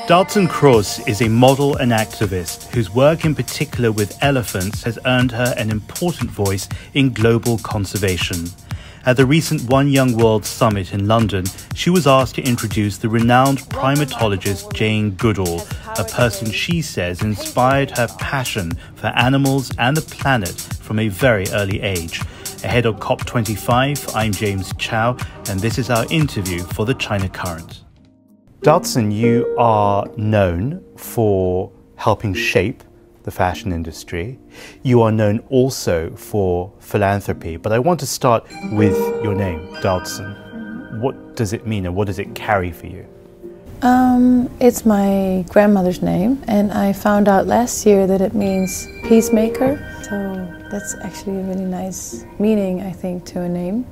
Doutzen Kroes is a model and activist whose work in particular with elephants has earned her an important voice in global conservation. At the recent One Young World Summit in London, she was asked to introduce the renowned primatologist Jane Goodall, a person she says inspired her passion for animals and the planet from a very early age. Ahead of COP25, I'm James Chow, and this is our interview for the China Current. Doutzen, you are known for helping shape the fashion industry. You are known also for philanthropy, but I want to start with your name, Doutzen. What does it mean and what does it carry for you? It's my grandmother's name, and I found out last year that it means peacemaker. So that's actually a really nice meaning, I think, to a name.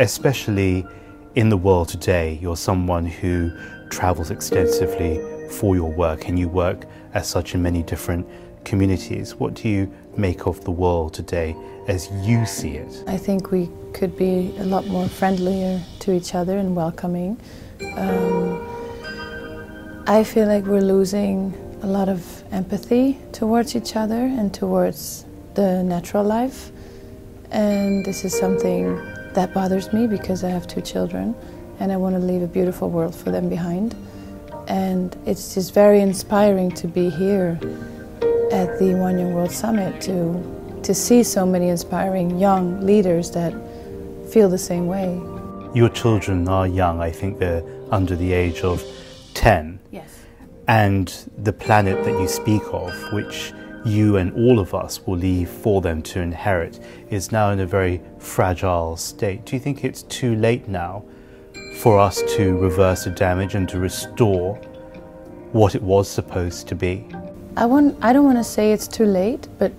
Especially in the world today, you're someone who travels extensively for your work, and you work as such in many different communities. What do you make of the world today as you see it? I think we could be a lot more friendlier to each other and welcoming. I feel like we're losing a lot of empathy towards each other and towards the natural life, and this is something that bothers me because I have 2 children and I want to leave a beautiful world for them behind. And it's just very inspiring to be here at the One Young World Summit to see so many inspiring young leaders that feel the same way. Your children are young. I think they're under the age of 10. Yes. And the planet that you speak of, which you and all of us will leave for them to inherit, is now in a very fragile state. Do you think it's too late now for us to reverse the damage and to restore what it was supposed to be? I don't want to say it's too late, but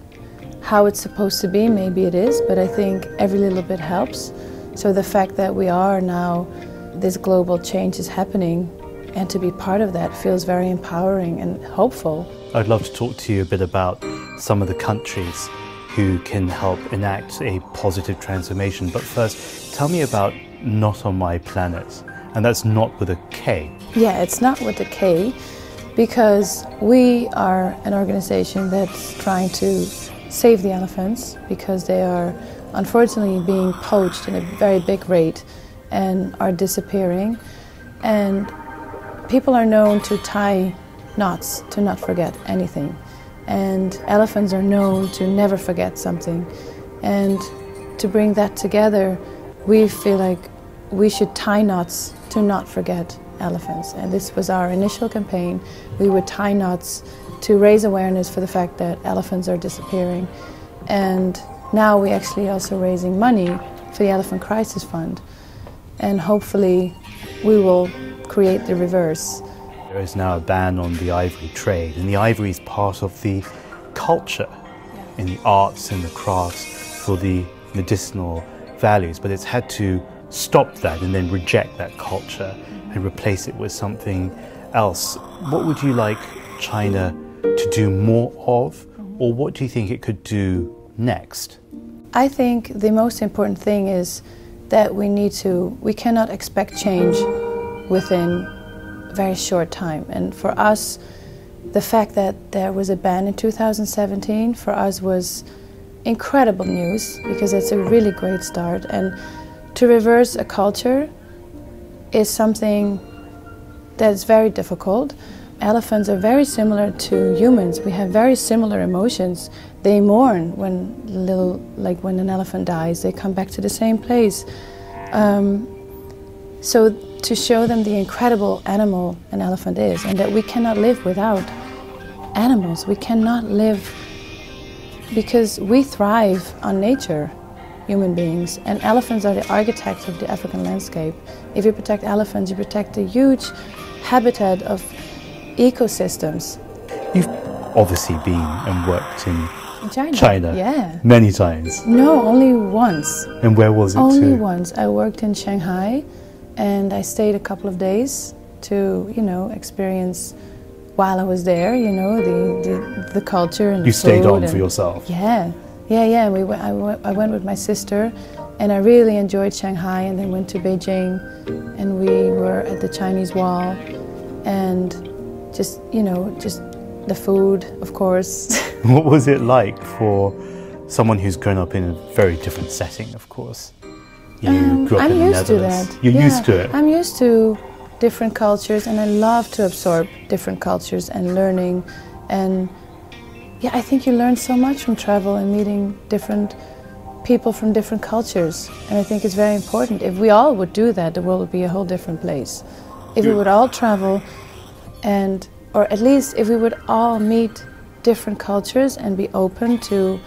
how it's supposed to be, maybe it is, but I think every little bit helps. So the fact that we are now, this global change is happening, and to be part of that feels very empowering and hopeful. I'd love to talk to you a bit about some of the countries who can help enact a positive transformation. But first, tell me about Not on My Planet, and that's not with a K. Yeah, it's not with a K, because we are an organization that's trying to save the elephants because they are unfortunately being poached in a very big rate and are disappearing. And people are known to tie knots to not forget anything. And elephants are known to never forget something. And to bring that together, we feel like we should tie knots to not forget elephants. And this was our initial campaign. We would tie knots to raise awareness for the fact that elephants are disappearing. And now we're actually also raising money for the Elephant Crisis Fund. And hopefully we will create the reverse. There is now a ban on the ivory trade, and the ivory is part of the culture in the arts and the crafts for the medicinal values, but it's had to stop that and then reject that culture and replace it with something else. What would you like China to do more of, or what do you think it could do next? I think the most important thing is that we cannot expect change within a very short time. And for us, the fact that there was a ban in 2017 for us was incredible news, because it's a really great start. And to reverse a culture is something that's very difficult. Elephants are very similar to humans. We have very similar emotions. They mourn when an elephant dies. They come back to the same place. So to show them the incredible animal an elephant is, and that we cannot live without animals. We cannot live, because we thrive on nature, human beings, and elephants are the architects of the African landscape. If you protect elephants, you protect a huge habitat of ecosystems. You've obviously been and worked in China. Yeah. Many times. No, only once. And where was it? Only once. I worked in Shanghai, and I stayed a couple of days to, experience while I was there, the culture and the food. You stayed on for yourself? Yeah. I went with my sister, and I really enjoyed Shanghai, and then went to Beijing, and we were at the Chinese Wall. and just, just the food, of course. What was it like for someone who's grown up in a very different setting, of course? You grew up in the Netherlands. I'm used to that. You're used to it? I'm used to different cultures, and I love to absorb different cultures and learning. And yeah, I think you learn so much from travel and meeting different people from different cultures. And I think it's very important. If we all would do that, the world would be a whole different place. If we would all travel or at least if we would all meet different cultures and be open to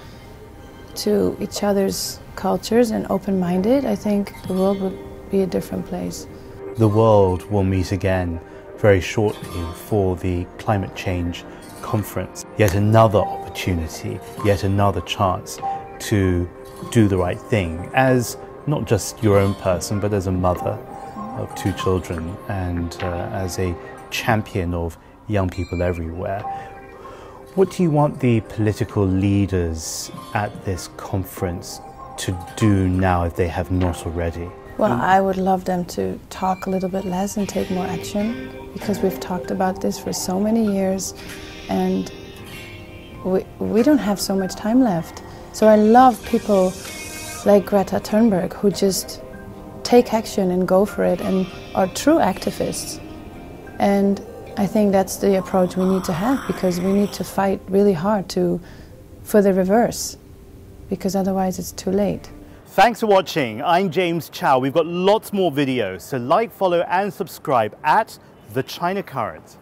each other's cultures and open-minded, I think the world would be a different place. The world will meet again very shortly for the climate change conference. Yet another opportunity, yet another chance to do the right thing as not just your own person, but as a mother of 2 children and as a champion of young people everywhere. What do you want the political leaders at this conference to do now if they have not already? Well, I would love them to talk a little bit less and take more action, because we've talked about this for so many years and we don't have so much time left. So I love people like Greta Thunberg who just take action and go for it and are true activists. And I think that's the approach we need to have, because we need to fight really hard for the reverse, because otherwise it's too late. Thanks for watching. I'm James Chow. We've got lots more videos, so like, follow and subscribe at The China Current.